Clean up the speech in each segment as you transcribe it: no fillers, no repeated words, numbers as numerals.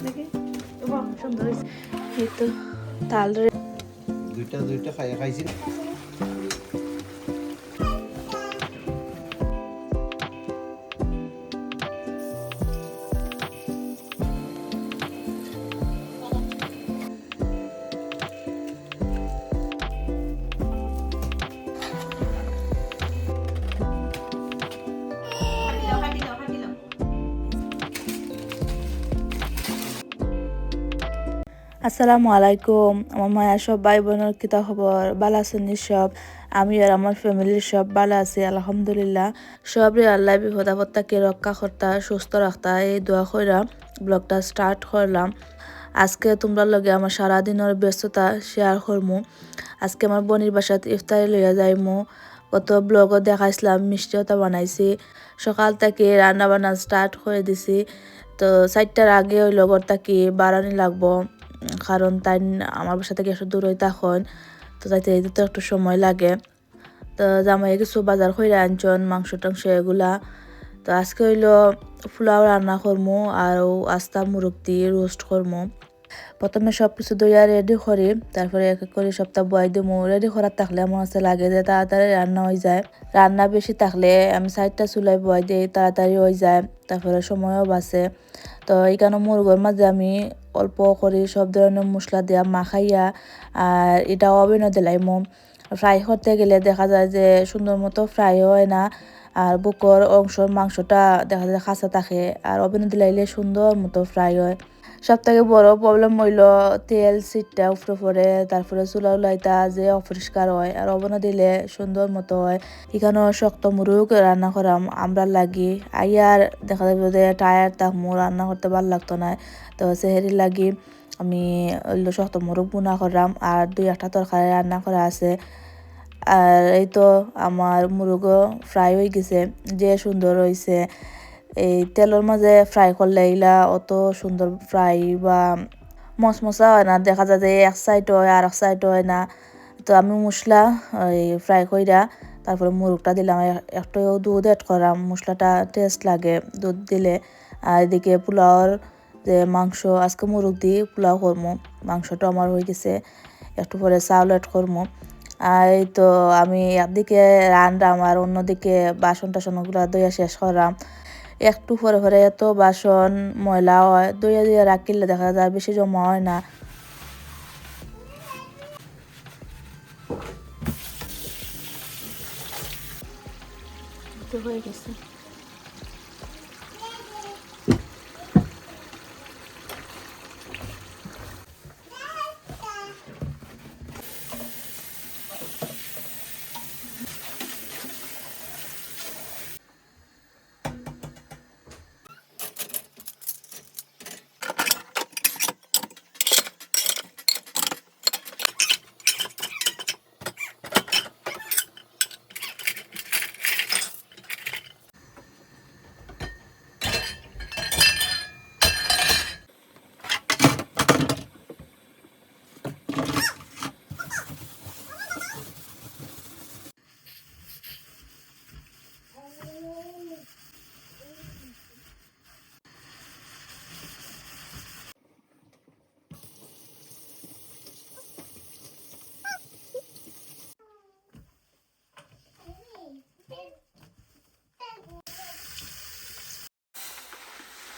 দেখি সুন্দর হয়েছে। এই তো তাল দুইটা খাইছি। আসসালামু আলাইকুম। আমার মায়া সব ভাই বোনের কিতা খবর? ভালো আছেন সব? আমি আর আমার ফ্যামিলির সব ভালো আছি আলহামদুলিল্লাহ। সবরে আল্লাহ বিপদ আপদ থেকে রক্ষা করতা, সুস্থ রাখতা, এই দোয়া কইরা ব্লগটা স্টার্ট করলাম। আজকে তোমরা লগে আমার সারাদিনের ব্যস্ততা শেয়ার করমু। আজকে আমার বোনের বাসাত ইফতারি লইয়া যাইমু। কত ব্লগও দেখাইছিলাম, মিষ্টিও বানাইছি। সকাল থেকে রান্না বান্না স্টার্ট করে দিছি। তো 4টার আগে ওই লগর তাকে বাড়ানি লাগবো, কারণ তাই আমার বাসা থেকে একটু দূর হইতে এখন। তো তাইতে এই তো একটু সময় লাগে। তো জামাই কিছু বাজার করে আনছন, মাংস টাংস এগুলা। তো আজকে হইলো পোলাও রান্না করমু আর আস্তা মুরগ দিয়ে রোস্ট করমু। প্রথমে সব কিছু দইয়া রেডি করি, তারপরে এক এক করে সবটা বয়াই দিমু। রেডি করার থাকলে আমার কাছে লাগে যে তাড়াতাড়ি রান্না হয়ে যায়। রান্না বেশি থাকলে আমি 4টা চুলাই বয়াই দিই, তাড়াতাড়ি হয়ে যায়, তারপরে সময়ও বাঁচে। তো এইখানে মুরগোর মাঝে আমি অল্প করে সব ধরনের মশলা দিয়া মাখাইয়া আর এটা ওভেনও দিলাইমু। ফ্রাই করতে গেলে দেখা যায় যে সুন্দর মতো ফ্রাই হয় না, আর বুকর অংশর মাংসটা দেখা যায় কাঁচা থাকে, আর ওভেনে দিলাইলে সুন্দর মতো ফ্রাই হয়। সব থেকে বড় প্রবলেম হইল তেল সিটটা উপরে পড়ে, তারপরে চুলা উলাইতা যে অপরিষ্কার হয়, আর ওভেনে দিলে সুন্দর মতো হয়। এখানেও শক্ত মুরগ রান্না করাম আমরা লাগি। আইয়ার দেখা যাবে যে টায়ার থাকমু, রান্না করতে ভালো লাগতো না। তো সেহেরি লাগি আমি শক্ত মুরগ বুনা করাম, আর 2-1টা তরকারি রান্না করা আছে। আর এই তো আমার মুরগও ফ্রাই হয়ে গেছে, যে সুন্দর হয়েছে। এই তেলের মাঝে ফ্রাই করলে এগুলা অত সুন্দর ফ্রাই বা মশমশা হয় না, দেখা যায় যে এক সাইড হয় আর এক সাইড হয় না। তো আমি মশলা ওই ফ্রাই কইরা তারপরে মুরগটা দিলাম, একটু দুধ অ্যাড করাম, মশলাটা টেস্ট লাগে দুধ দিলে। আর এদিকে পোলাওর যে মাংস, আজকে মুরগ দিয়ে পোলাও করবো, মাংসটা আমার হয়ে গেছে, একটু পরে চাউল অ্যাড করবো। আর এই তো আমি একদিকে রান্নাম আর অন্যদিকে বাসন টাসনগুলো ধুয়ে শেষ করাম। একটু পরে পরে এত বাসন ময়লা হয়, ধুয়ে ধুয়ে রাখিলে দেখা যায় বেশি জমা হয় না। তো হয়ে গেছে।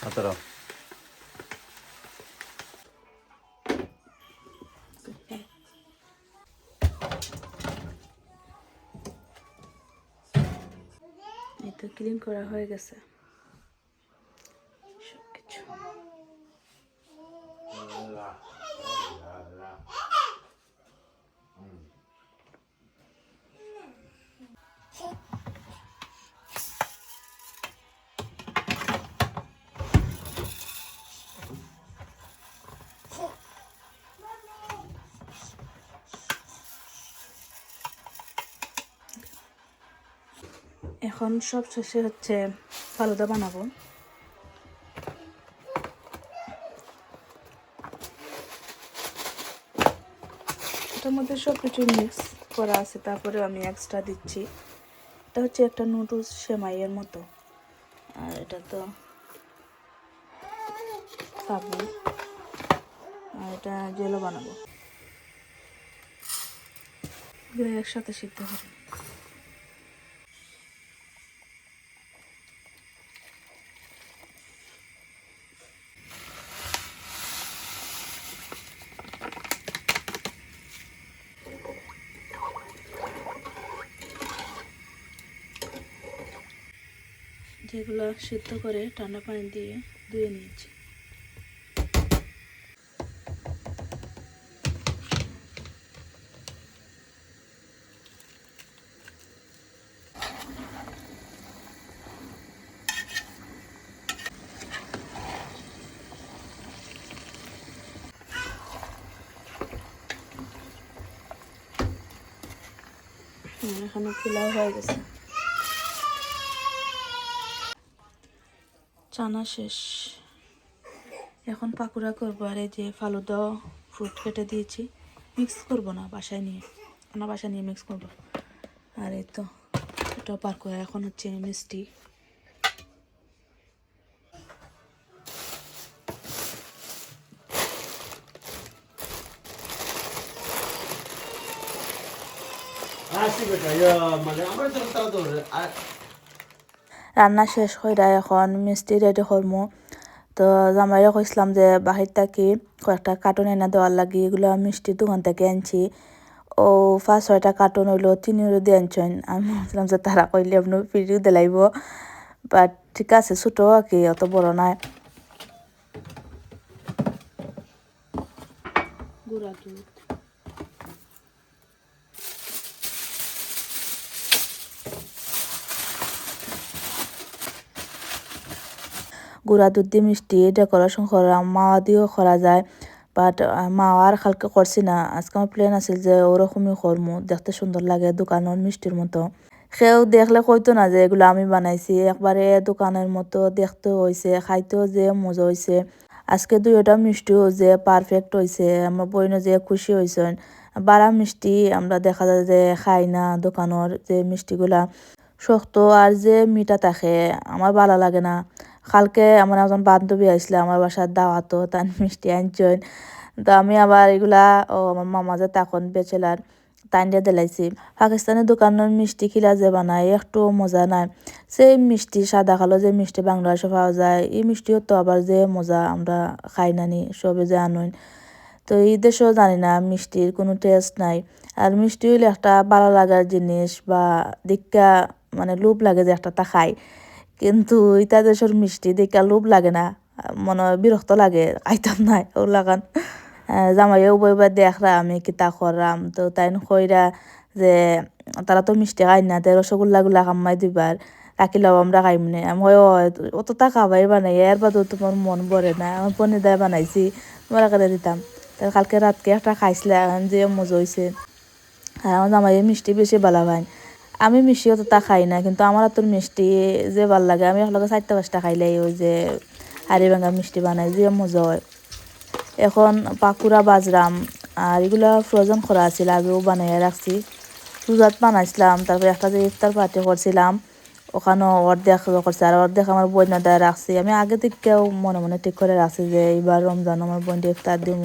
আতরা এই তো ক্লিন করা হয়ে গেছে সবকিছু। এখন সব শেষে হচ্ছে ফালুদা বানাবো। এটার মধ্যে সব কিছু মিক্স করা আছে, তারপরে আমি এক্সট্রা দিচ্ছি। এটা হচ্ছে একটা নুডলস সেমাইয়ের মতো, আর এটা তো কাবুল, আর এটা জেলো বানাবো, এগুলো একসাথে সিদ্ধ করে। যেগুলো সিদ্ধ করে ঠান্ডা পানি দিয়ে ধুয়ে নিয়েছি। এখানে পোলাও হয়ে গেছে, চানা শেষ। এখন পাকোড়া করবো। আর এই যে ফালুদা ফ্রুট কেটে দিয়েছি, মিক্স করব না, বাসায় নিয়ে বাসায় নিয়ে মিক্স করবো। আর এই তো এটাও পাকোড়া। এখন হচ্ছে মিষ্টি। আসি বেটা ইয়া মানে আমার তো তাও তো রান্না শেষ হইরা এখন মিষ্টি রেডি করবো। তো জামাইরে কইছিলাম যে বাহির থাকি কয়েকটা কার্টুন এনে দেওয়ার লাগি, এগুলো মিষ্টির দোকান থেকে আনছি। ও 5-6টা কার্টুন হইলো 3 € দিয়ে আনছেন। আমি ভাবছিলাম যে তারা কইলে আপনি ফিরিও দিলাইব, বাট ঠিক আছে, ছোটো আর কি, অত বড় নয়। গুঁড়া দুধ, গুঁড়া দুধ দিয়ে মিষ্টি ডেকোরেশন করা মাওয়া দিয়েও করা যায়, বাট মাওয়া আর কালকে করছি না। আজকে আমার প্ল্যান আছিল যে ওরকমই করমু, দেখতে সুন্দর লাগে দোকানের মিষ্টির মতো। সেও দেখলে কইতো না যে এগুলো আমি বানাইছি, একবারে দোকানের মতো দেখতে হয়েছে, খাইতেও যে মজা হয়েছে। আজকে দুইটা মিষ্টিও যে পারফেক্ট হয়েছে, আমার বইনও যে খুশি হয়েছেন। বাড়া মিষ্টি আমরা দেখা যায় যে খাই না, দোকানের যে মিষ্টিগুলা শক্ত আর যে মিঠা থাকে আমার ভালো লাগে না। কালকে আমার একজন বান্ধবী আসলে আমার বাসার দাওয়াতও, তার মিষ্টি আনছেন। তো আমি আবার এগুলা, ও আমার মামা যে তখন বেচেলার, তাই দিয়ে দিলাইছি। পাকিস্তানি দোকানের মিষ্টি খিলা যে বানায় একটু মজা নাই। সেই মিষ্টি সাদা কালো যে মিষ্টি বাংলাদেশে পাওয়া যায়, এই মিষ্টিও তো আবার যে মজা আমরা খাই নানি সবে যে আনুন। তো এই দেশেও জানি না মিষ্টির কোনো টেস্ট নাই। আর মিষ্টি হইলে একটা ভালো লাগার জিনিস, বা দেখা মানে লোভ লাগে যে একটা তা খাই। কিন্তু ইতা দেশের মিষ্টি দেখা লোভ লাগে না, মনে হয় বিরক্ত লাগে, খাইতাম নাই ও লাগান। জামাইও বইবার দেখরা আমি কিতা করলাম, তো তাই কইরা যে তারা তো মিষ্টি খাই না, তাই রসগোল্লা গুলা খামাই দিবার রাখিলাম আমরা খাইমনে। আমি কই অতটা খাবাই বানাই, এর বাদেও তোমার মন ভরে না, আমি পনির দায় বানাইছি, তোমার কাছে দিতাম। তাই কালকে রাতকে একটা খাইছিলাম যে মজা হয়েছে। আর আমার জামাই মিষ্টি বেশি ভালো পায়। আমি মিষ্টি অতটা খাই না, কিন্তু আমার তোর মিষ্টি যে ভাল লাগে, আমি একলগে 4-5টা খাইলেই ওই যে হাড়ি ভাঙা মিষ্টি বানাই যে মজা হয়। এখন পাকুড়া বাজরাম, আর এগুলা ফ্রোজেন করা আছিল, আগেও বানাইয়া রাখছি। রোজাত বানাইছিলাম, তারপরে একটা যে ইফতার পার্টি করছিলাম, ওখানেও অর্ধেক করছে, আর অর্ধেক আমার বোন দেয় রাখছি। আমি আগে থেকেও মনে মনে ঠিক করে রাখছি যে এইবার রমজান আমার বোন ইফতার দিব।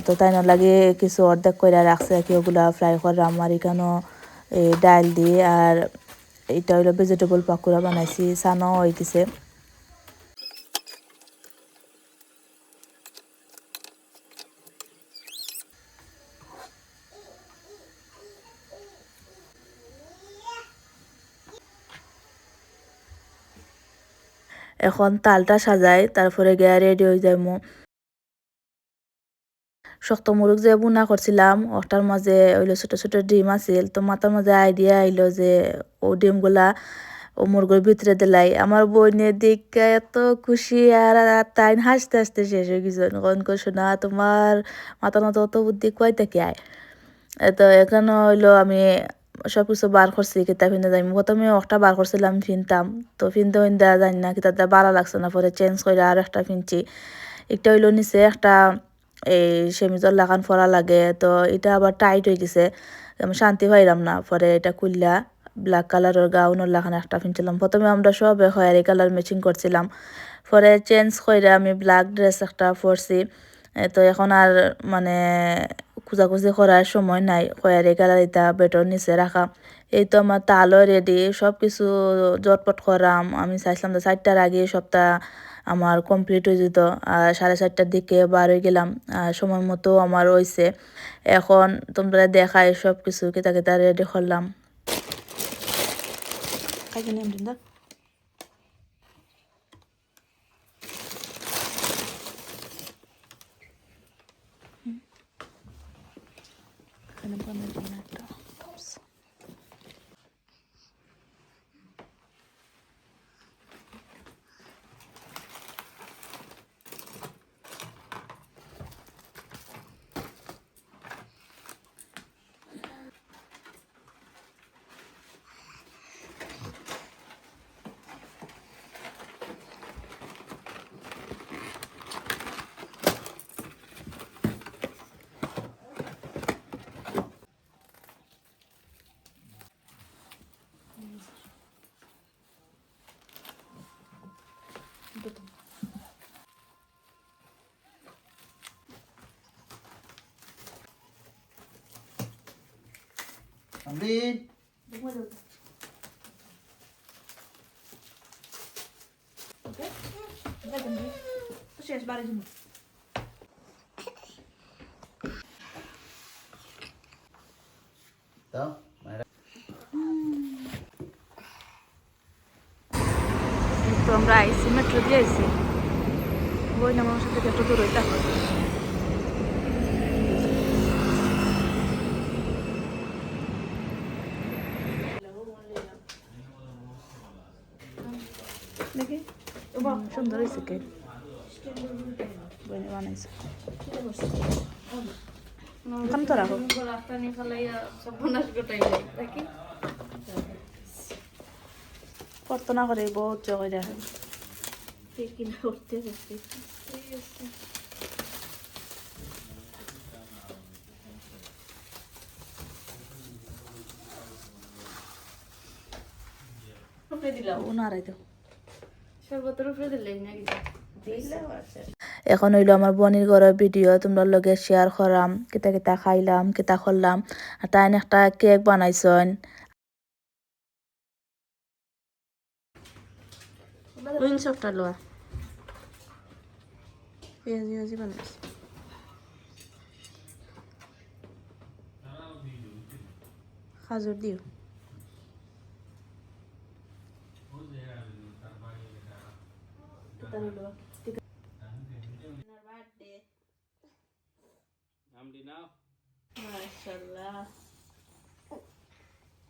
তো তাই লাগে কিছু অর্ধেক করে রাখছে, কি ওগুলা ফ্রাই করলাম। আর এখানেও এই ডাল দিয়ে, আর এটা হইলো ভেজিটেবল পাকুড়া বানাইছি, সানাও হইতেছে। এখন তালটা সাজাই, তারপরে গিয়া রেডি হয়ে যাইমু। শক্ত মুরগ যে বুনা করছিলাম, ওটার মাঝে ওইলো ছোট ছোট ডিম আছিল, তো মাথার মাঝে আইডিয়া আইলো যে ও ডিমগুলা ও মুরগের ভিতরে দিলাই। আমার বোনের দিকে এত খুশি, আর তাই হাসতে হাসতে শেষ হয়ে গেছে। কোন করছো না, তোমার মাথার মতো অত বুদ্ধি কই থেকে আয়। তো এখানে হইলো আমি সব কিছু বার করছি, কিতা ফিনতে যাই। প্রথমে একটা বার করছিলাম ফিনতাম, তো ফিনতে ফিনতে জানি না কিতা ভালো লাগছে না, পরে চেঞ্জ করে আর একটা ফিনছি। একটা হইলো নিচে একটা এই সেমিজর লাগান পরা লাগে, তো এটা আবার টাইট হয়ে গেছে, আমি শান্তি পাইলাম না। পরে এটা খুললা ব্ল্যাক কালারের গাউন ওলাখানে একটা পিনছিলাম। প্রথমে আমরা সবে খয়েরি কালার ম্যাচিং করছিলাম, পরে চেঞ্জ করে আমি ব্ল্যাক ড্রেস একটা পরছি। তো এখন আর মানে খোঁজাখুঁজি করার সময় নাই, খয়েরি কালার এটা বেটর নিচে রাখা। এই তো আমার তালও রেডি, সব কিছু জটপট করাম। আমি চাইছিলাম যে 4টার আগে সবটা আমার কমপ্লিট হয়ে যেত। আর 4:30টার দিকে বার হয়ে গেলাম, আর সময় মতো আমার হয়েছে। এখন তোমরা দেখাই সব কিছু কিতা কিতা রেডি করলাম। আমরিন দাও মায়েরা তো আমরা আইসি মেট্রো দিয়ে আইসি, বই না আমার সাথে একটু দূর হইতে হবে। দেখি সুন্দর হয়েছে কেক, বই বানাইছে। এখন তো রাখো প্রার্থনা করে বহুত জয় দেখে। এখন হইলো আমার বোনের ঘরের ভিডিও, তোমরা লগে শেয়ার করাম কিতা কিতা খাইলাম কিতা করলাম। আর তাই একটা কেক বানাইছেন। সবটা লোয়া পেঁয়াজি পেঁয়াজি বানাইছে, খাজুর দিও।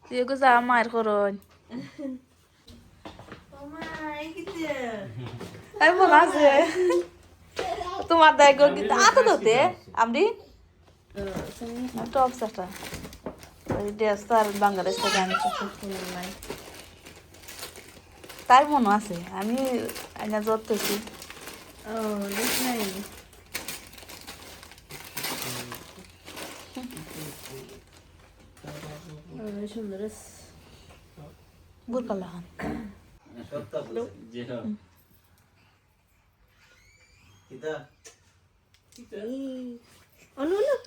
তুই যা মায়ের করন মনে আছে তোমার দেখো কিন্তু আতো তোতে আমি টপ সাটা ড্রেস তো আর বাংলাদেশ থেকে আনছি, তাই মনে আছে আমি আইনা যতছি। বুরকালা খান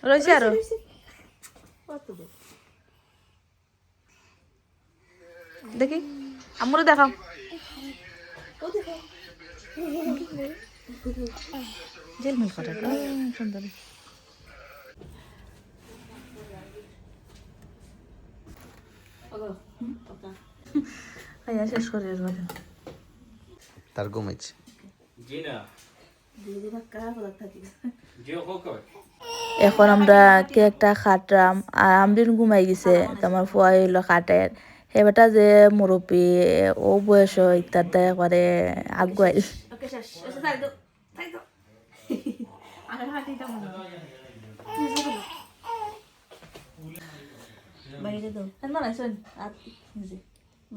রয়েছে আরো দেখি আমারও দেখাও। জেলমিল করে সুন্দর। খাইয়া শেষ করে তার ঘুমাইছে এখন আমরা কেকটা খাটলাম আর আমদিন ঘুমাই গেছে। তোমার ফুয়া হইলো খাটের এবারটা যে মুরব্বী ও বয়স ইত্যার দয়া করে আগুয়াইল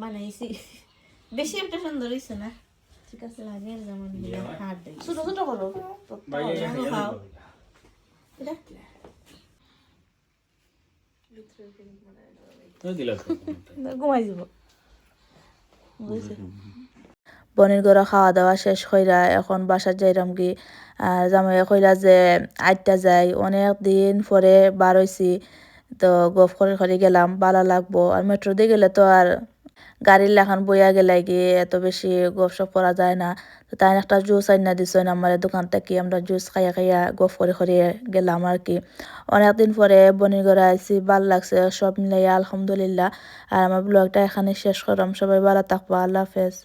বানাইছি বেশি একটা সুন্দর হয়েছে না, ঠিক আছে লাগে যেমন হাত দেয় ছোট ছোট করো খাও এটা তো দিলা ঘুমাই যাব বনির ঘরে খাওয়া দাওয়া শেষ কইরা এখন বাসার যাইরাম কি আর জামাই কইরা যে আইটা যাই অনেক দিন পরে বার হইছি তো গফ করে করে গেলাম ভালো লাগবো আর মেট্রো দিয়ে গেলে তো আর গাড়ির লাখান বইয়া গেলে গিয়ে এত বেশি গপসপ করা যায় না তো তাই একটা জুস আইনা দিছেন আমার দোকান থেকে আমরা জুস খাইয়া খাইয়া গফ করে করে গেলাম আর কি অনেকদিন পরে বনির ঘরে আইছি ভাল লাগছে সব মিলাইয়া আলহামদুলিল্লাহ আর আমার ব্লগটা এখানে শেষ করলাম সবাই ভালো থাকবো আল্লাহ হাফেজ।